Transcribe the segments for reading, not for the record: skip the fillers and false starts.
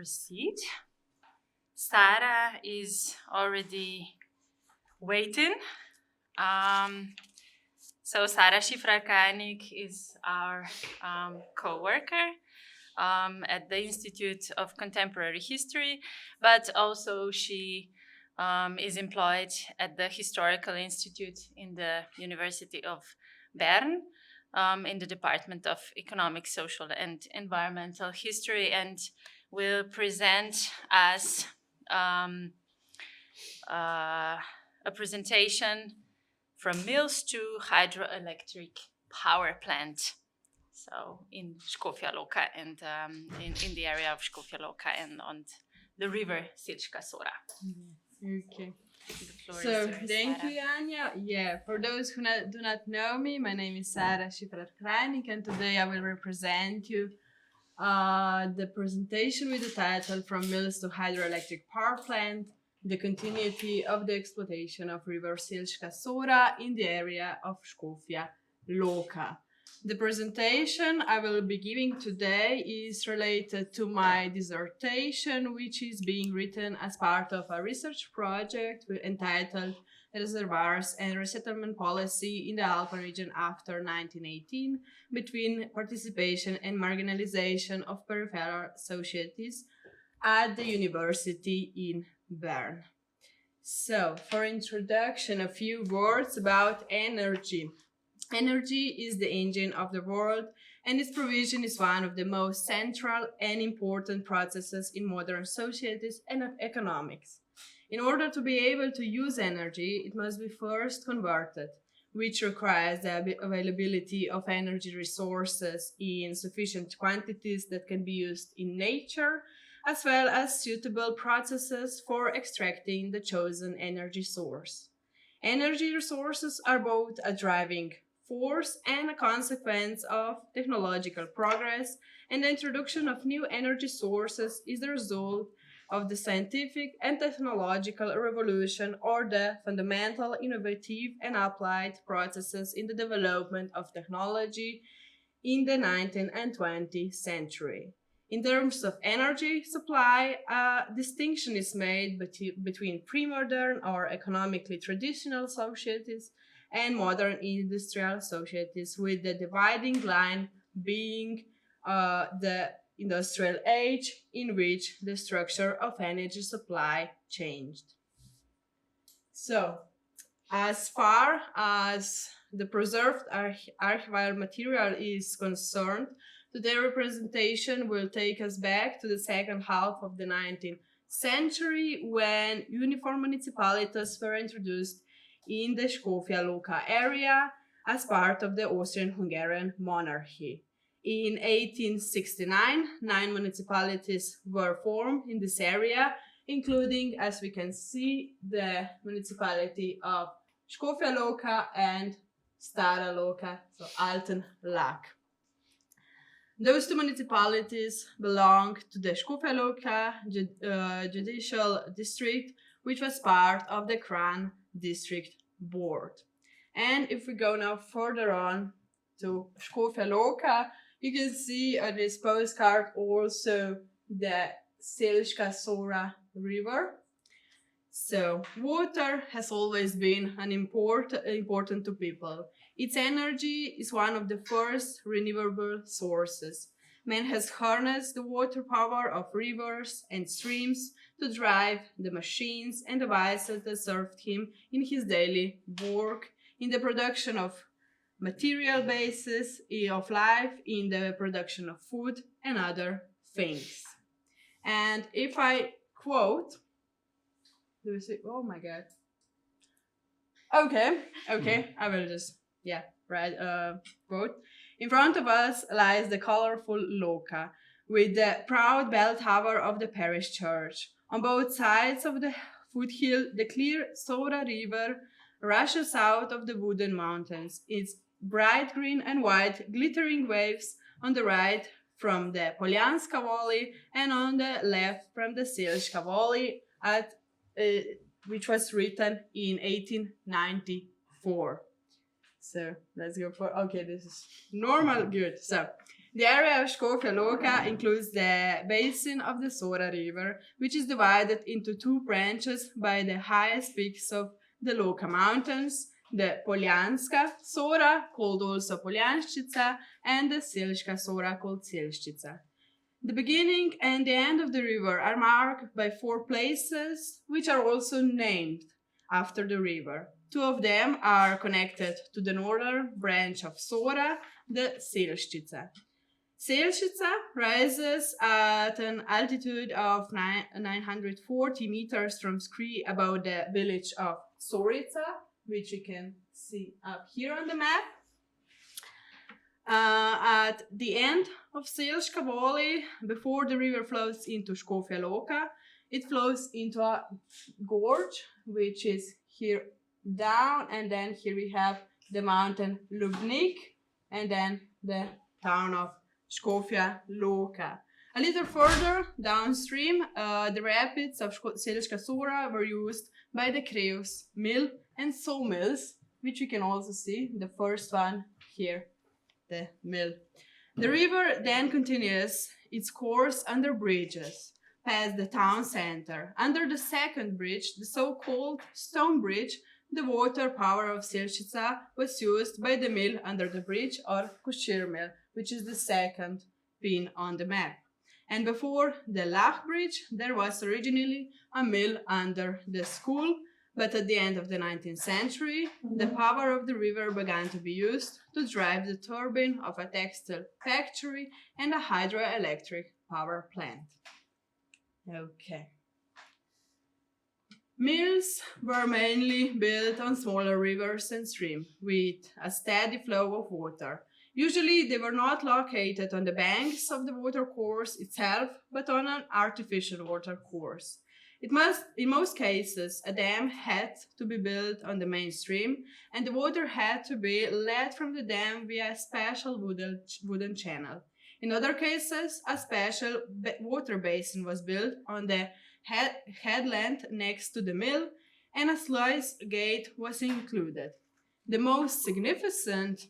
proceed. Sara is already waiting. So Sara Šifrar Krajnik is our co-worker at the Institute of Contemporary History, but also she is employed at the Historical Institute in the University of Bern in the Department of Economic, Social and Environmental History, and will present us a presentation from mills to hydroelectric power plant. So in Škofja Loka and in the area of Škofje Loke and on the river Selška Sora. Okay. So thank you, Anja. Yeah, for those who do not know me, my name is Sara Šifrar Krajnik, and today I will represent you the presentation with the title From Mills to Hydroelectric Power Plant, the continuity of the exploitation of river Selška Sora in the area of Škofja Loka. The presentation I will be giving today is related to my dissertation, which is being written as part of a research project entitled Reservoirs and Resettlement Policy in the Alpine Region After 1918, between participation and marginalization of peripheral societies at the University in Bern. So, for introduction, a few words about energy. Energy is the engine of the world, and its provision is one of the most central and important processes in modern societies and economics. In order to be able to use energy, it must be first converted, which requires the availability of energy resources in sufficient quantities that can be used in nature, as well as suitable processes for extracting the chosen energy source. Energy resources are both a driving force and a consequence of technological progress, and the introduction of new energy sources is the result of the scientific and technological revolution or the fundamental innovative and applied processes in the development of technology in the 19th and 20th century. In terms of energy supply, a distinction is made between pre-modern or economically traditional societies and modern industrial societies, with the dividing line being the industrial age, in which the structure of energy supply changed. So, as far as the preserved archival material is concerned, today's representation will take us back to the second half of the 19th century, when uniform municipalities were introduced in the Škofja Loka area as part of the Austrian-Hungarian monarchy. In 1869, 9 municipalities were formed in this area, including, as we can see, the municipality of Škofja Loka and Stara Loka, so Alten Lag. Those two municipalities belong to the Škofja Loka judicial district, which was part of the Kran District Board. And if we go now further on to Škofja Loka, you can see on this postcard also the Selška Sora river. So water has always been an important to people. Its energy is one of the first renewable sources. Man has harnessed the water power of rivers and streams to drive the machines and devices that served him in his daily work, in the production of material basis of life, in the production of food and other things. And if I quote, do you see? Oh my god. Okay, I will just, quote. In front of us lies the colorful Loka, with the proud bell tower of the parish church. On both sides of the foothill, the clear Sora river rushes out of the wooded mountains, its bright green and white glittering waves on the right from the Poljanska Valley, and on the left from the Selška Valley, which was written in 1894. So let's go for, okay, this is normal, good. So The area of Škofja Loka includes the basin of the Sora River, which is divided into two branches by the highest peaks of the Loka Mountains, the Poljanska Sora, called also Poljanščica, and the Selška Sora, called Selščica. The beginning and the end of the river are marked by 4 places, which are also named after the river. 2 of them are connected to the northern branch of Sora, the Selščica. Selščica rises at an altitude of 940 meters from Skri above the village of Sorica, which you can see up here on the map. At the end of Selška Valley, before the river flows into Škofja Loka, it flows into a gorge, which is here down, and then here we have the mountain Lubnik, and then the town of Škofja Loka. A little further downstream, the rapids of Selška Sora were used by the Kreus mill and sawmills, which you can also see, the first one here, the mill. The river then continues its course under bridges, past the town center. Under the second bridge, the so-called stone bridge, the water power of Selščica was used by the mill under the bridge, or Košir mill, which is the second pin on the map. And before the Lach bridge, there was originally a mill under the school, but at the end of the 19th century, the power of the river began to be used to drive the turbine of a textile factory and a hydroelectric power plant. Okay. Mills were mainly built on smaller rivers and streams with a steady flow of water. Usually they were not located on the banks of the watercourse itself, but on an artificial watercourse. In most cases, a dam had to be built on the main stream, and the water had to be led from the dam via a special wooden channel. In other cases, a special water basin was built on the headland next to the mill, and a sluice gate was included. The most significant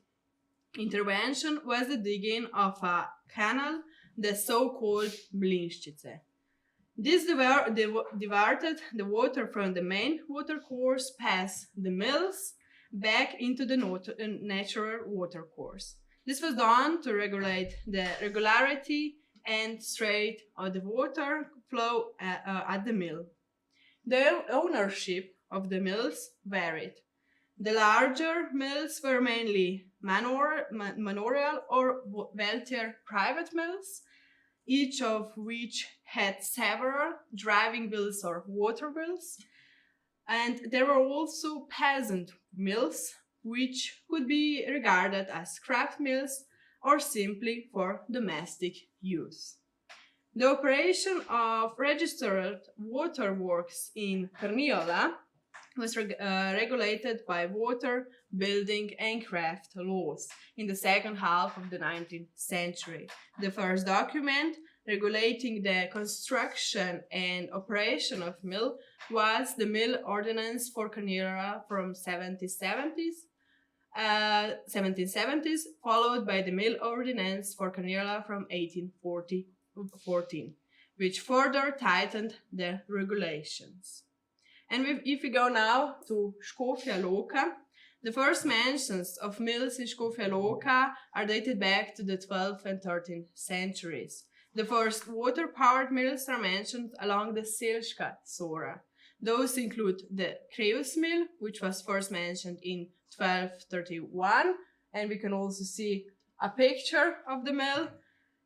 intervention was the digging of a canal, the so-called mlinov. This diverted the water from the main watercourse past the mills back into the natural watercourse. This was done to regulate the regularity and strength of the water flow at the mill. The ownership of the mills varied. The larger mills were mainly manorial or wealthier private mills, each of which had several driving wheels or water wheels. And there were also peasant mills, which could be regarded as craft mills or simply for domestic use. The operation of registered waterworks in Carniola was regulated by water, building and craft laws in the second half of the 19th century. The first document regulating the construction and operation of mill was the Mill Ordinance for Carniola from 1770s, followed by the Mill Ordinance for Carniola from 1814, which further tightened the regulations. And if we go now to Škofja Loka, the first mentions of mills in Škofja Loka are dated back to the 12th and 13th centuries. The first water-powered mills are mentioned along the Selška Sora. Those include the Kreus mill, which was first mentioned in 1231, and we can also see a picture of the mill,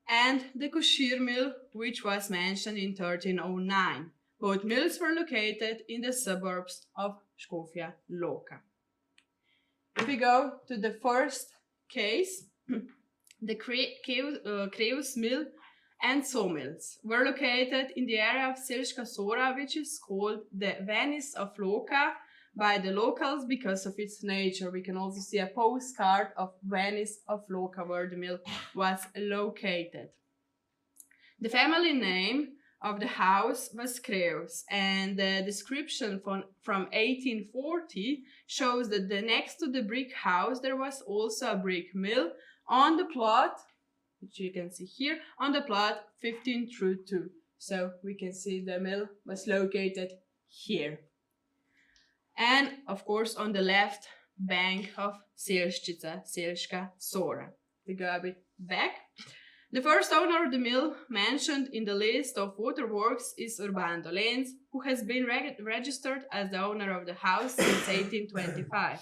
and the Košir mill, which was mentioned in 1309. Both mills were located in the suburbs of Škofja Loka. If we go to the first case, the Kreus mill and sawmills were located in the area of Selška Sora, which is called the Venice of Loka by the locals because of its nature. We can also see a postcard of Venice of Loka where the mill was located. The family name of the house was Kreus, and the description from 1840 shows that next to the brick house there was also a brick mill on the plot which you can see here, on the plot 15/2. So we can see the mill was located here. And of course on the left bank of Selška Sora. We go a bit back. The first owner of the mill mentioned in the list of waterworks is Urban Dolenz, who has been registered as the owner of the house since 1825.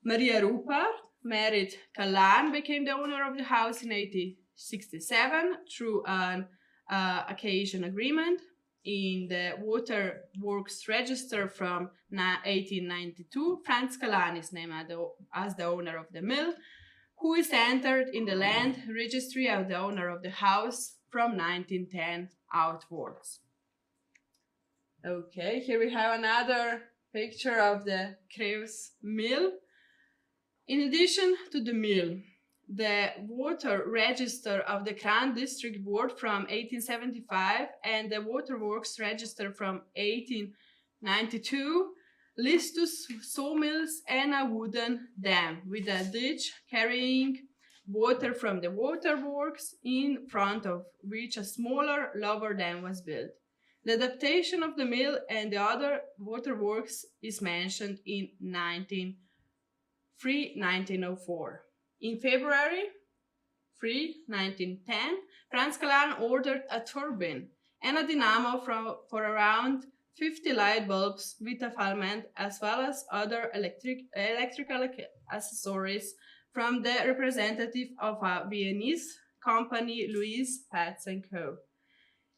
Maria Rupert, married Kallan, became the owner of the house in 1867 through an occasion agreement. In the waterworks register from 1892, Franz Kallan is named as the owner of the mill, who is entered in the land registry of the owner of the house from 1910 outwards. Okay, here we have another picture of the Creus mill. In addition to the mill, the water register of the Kran District Board from 1875 and the waterworks register from 1892 list two sawmills and a wooden dam with a ditch carrying water from the waterworks, in front of which a smaller lower dam was built. The adaptation of the mill and the other waterworks is mentioned in 1904. In February 3, 1910, Franz Kallan ordered a turbine and a dynamo for around 50 light bulbs with a filament, as well as other electrical accessories from the representative of a Viennese company, Louis Patz & Co.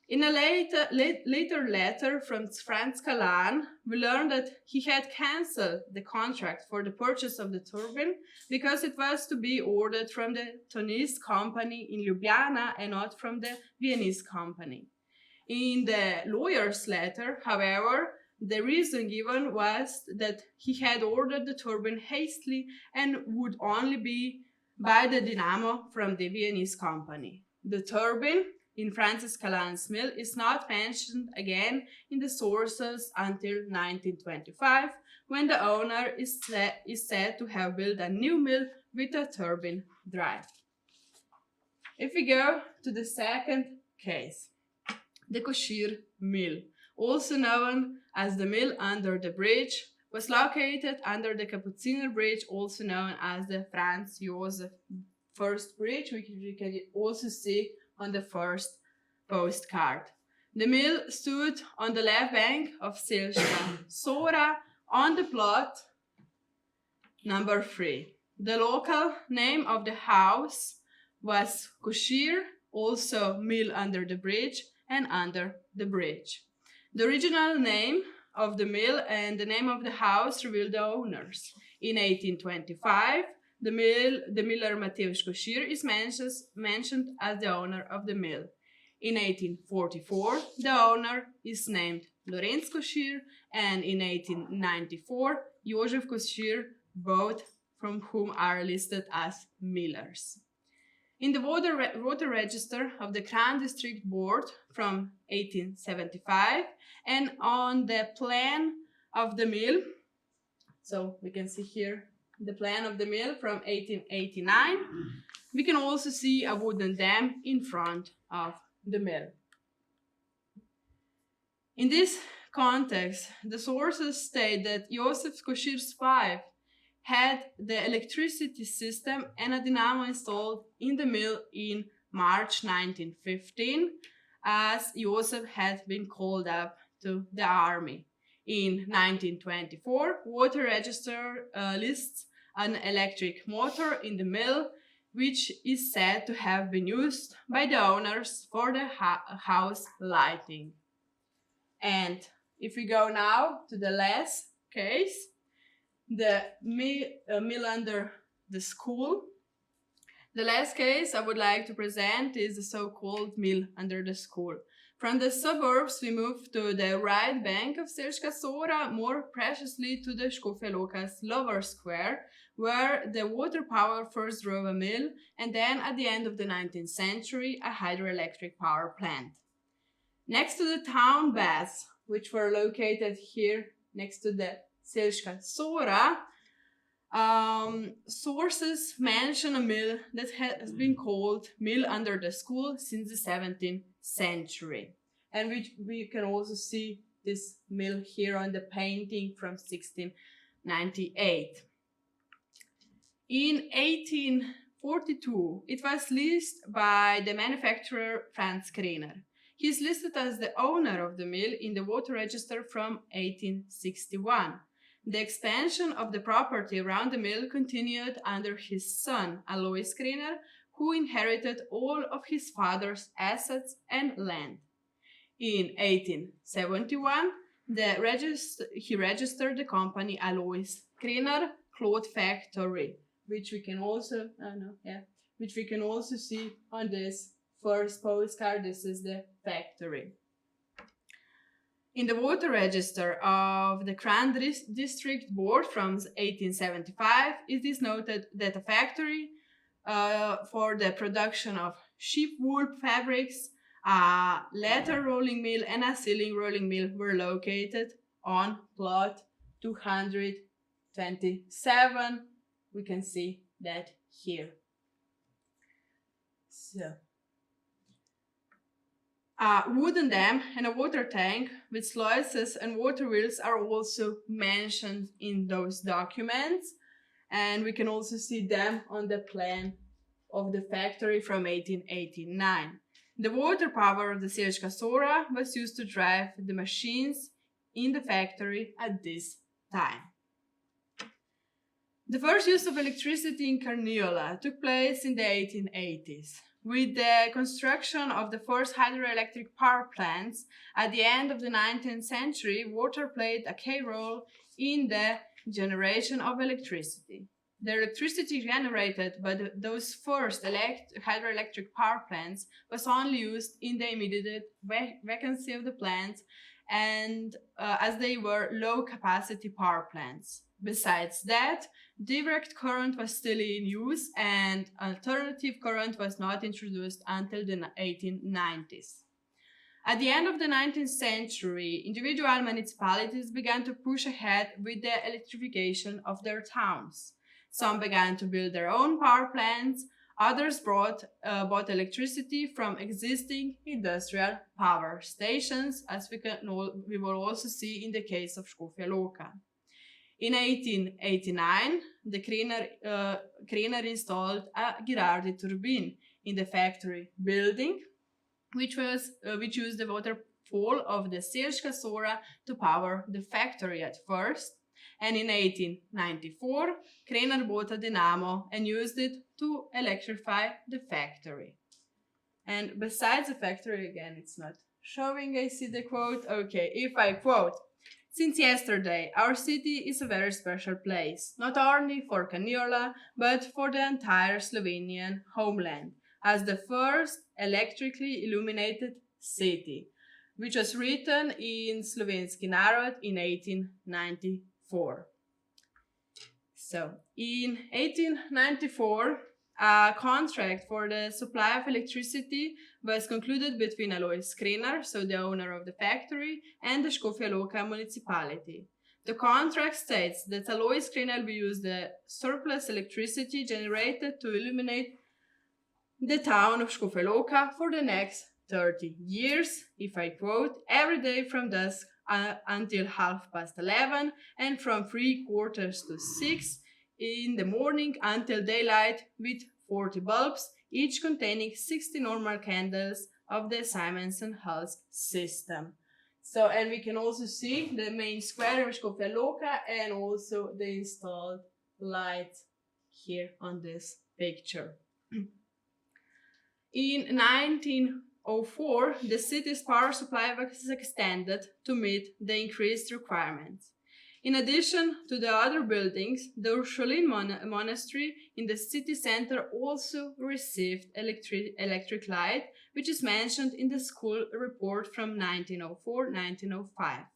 In a later letter from Franz Kallan, we learned that he had cancelled the contract for the purchase of the turbine because it was to be ordered from the Tonese company in Ljubljana and not from the Viennese company. In the lawyer's letter, however, the reason given was that he had ordered the turbine hastily and would only buy the dynamo from the Viennese company. The turbine in Francis Kallan's mill is not mentioned again in the sources until 1925, when the owner is said to have built a new mill with a turbine drive. If we go to the second case, the Košir mill, also known as the mill under the bridge, was located under the Kapuciner Bridge, also known as the Franz Josef I Bridge, which you can also see on the first postcard. The mill stood on the left bank of Selška Sora on the plot number 3. The local name of the house was Košir, also mill under the bridge and under the bridge. The original name of the mill and the name of the house reveal the owners. In 1825, the miller Mateusz Košir is mentioned as the owner of the mill. In 1844, the owner is named Lorenz Košir, and in 1894, Josef Košir, both from whom are listed as millers. In the water register of the Kran District Board from 1875 and on the plan of the mill, so we can see here the plan of the mill from 1889, we can also see a wooden dam in front of the mill. In this context, the sources state that Josef Košir's wife had the electricity system and a dynamo installed in the mill in March 1915, as Josef had been called up to the army. In 1924, water register lists an electric motor in the mill, which is said to have been used by the owners for the house lighting. And if we go now to the last case, the mill under the school. The last case I would like to present is the so-called mill under the school. From the suburbs, we move to the right bank of Selška Sora, more preciously to the Škofje Loka's lower square, where the water power first drove a mill and then at the end of the 19th century a hydroelectric power plant. Next to the town baths, which were located here next to the Selška Sora, Sources mention a mill that has been called Mill under the School since the 17th century. And we can also see this mill here on the painting from 1698. In 1842, it was leased by the manufacturer Franz Krener. He is listed as the owner of the mill in the water register from 1861. The expansion of the property around the mill continued under his son, Alois Krener, who inherited all of his father's assets and land. In 1871, he registered the company Alois Krener Cloth Factory, which we can also see on this first postcard. This is the factory. In the water register of the Grand District Board from 1875, it is noted that a factory for the production of sheep wool fabrics, a leather rolling mill, and a ceiling rolling mill were located on plot 227. We can see that here. So, a wooden dam and a water tank with sluices and water wheels are also mentioned in those documents, and we can also see them on the plan of the factory from 1889. The water power of the Selška Sora was used to drive the machines in the factory at this time. The first use of electricity in Carniola took place in the 1880s. With the construction of the first hydroelectric power plants at the end of the 19th century, water played a key role in the generation of electricity. The electricity generated by those first hydroelectric power plants was only used in the immediate vacancy of the plants, and as they were low-capacity power plants. Besides that, direct current was still in use, and alternative current was not introduced until the 1890s. At the end of the 19th century, individual municipalities began to push ahead with the electrification of their towns. Some began to build their own power plants, others bought electricity from existing industrial power stations, as we will also see in the case of Škofja Loka. In 1889, the Krener installed a Girardi turbine in the factory building, which used the waterfall of the Selška Sora to power the factory at first. And in 1894, Krener bought a dynamo and used it to electrify the factory. And besides the factory, again, it's not showing, I see the quote. Okay, if I quote, "Since yesterday, our city is a very special place, not only for Carniola, but for the entire Slovenian homeland, as the first electrically illuminated city," which was written in Slovenski Narod in 1894. So, in 1894, a contract for the supply of electricity was concluded between Alois Krener, so the owner of the factory, and the Škofje Loka municipality. The contract states that Alois Krener will use the surplus electricity generated to illuminate the town of Škofje Loka for the next 30 years, if I quote, "every day from dusk until 11:30 and from 3:45 in the morning until daylight, with 40 bulbs, each containing 60 normal candles of the Simonson-Hulse system." So, and we can also see the main square of Škofja Loka and also the installed lights here on this picture. In 1904, the city's power supply was extended to meet the increased requirements. In addition to the other buildings, the Ursuline monastery in the city center also received electric light, which is mentioned in the school report from 1904-1905.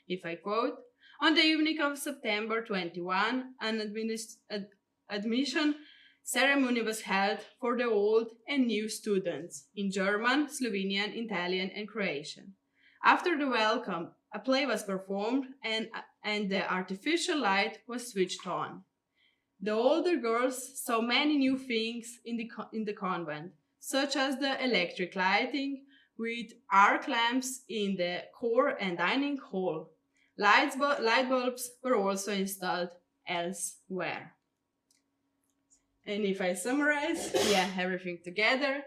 If I quote, "On the evening of September 21, an admission ceremony was held for the old and new students in German, Slovenian, Italian, and Croatian. After the welcome, a play was performed and the artificial light was switched on. The older girls saw many new things in the convent, such as the electric lighting with arc lamps in the core and dining hall. Light bulbs were also installed elsewhere. And if I summarize, everything together.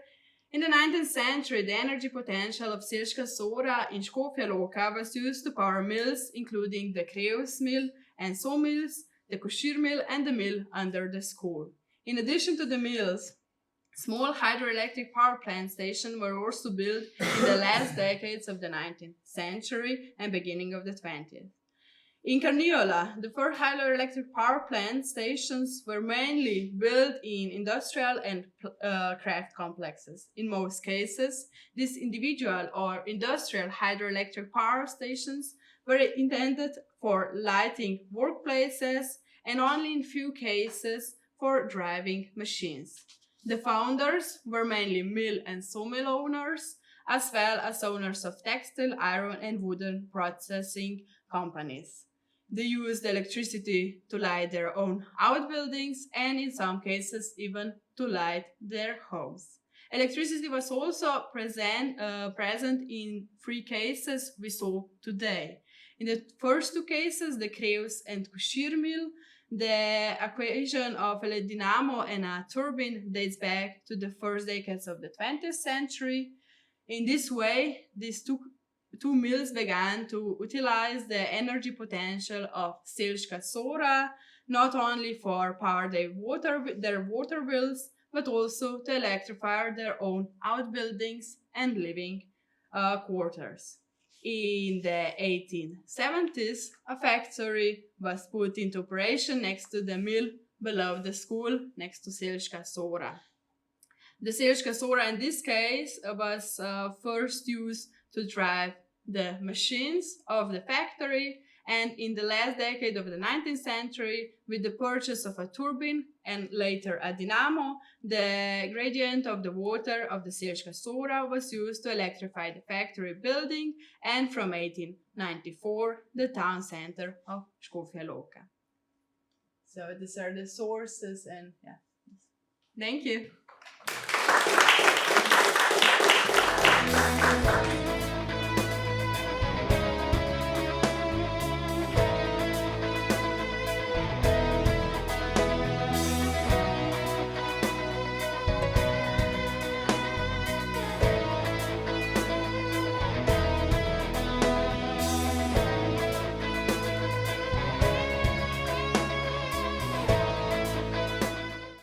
In the 19th century, the energy potential of Selška Sora in Škofja Loka was used to power mills, including the Kreuz mill and sawmills, the Košir mill, and the mill under the school. In addition to the mills, small hydroelectric power plant stations were also built in the last decades of the 19th century and beginning of the 20th. In Carniola, the first hydroelectric power plant stations were mainly built in industrial and craft complexes. In most cases, these individual or industrial hydroelectric power stations were intended for lighting workplaces and only in few cases for driving machines. The founders were mainly mill and sawmill owners, as well as owners of textile, iron, and wooden processing companies. They used electricity to light their own outbuildings and in some cases even to light their homes. Electricity was also present in 3 cases we saw today. In the first 2 cases, the Kreuz and Košir mill, the equation of a dynamo and a turbine dates back to the first decades of the 20th century. In this way, these two mills began to utilize the energy potential of Selška Sora, not only for power their water wheels, but also to electrify their own outbuildings and living quarters. In the 1870s, a factory was put into operation next to the mill below the school, next to Selška Sora. The Selška Sora in this case was first used to drive the machines of the factory, and in the last decade of the 19th century, with the purchase of a turbine and later a dynamo, the gradient of the water of the Selška Sora was used to electrify the factory building and from 1894 the town center of Škofje Loke. So these are the sources, and thank you.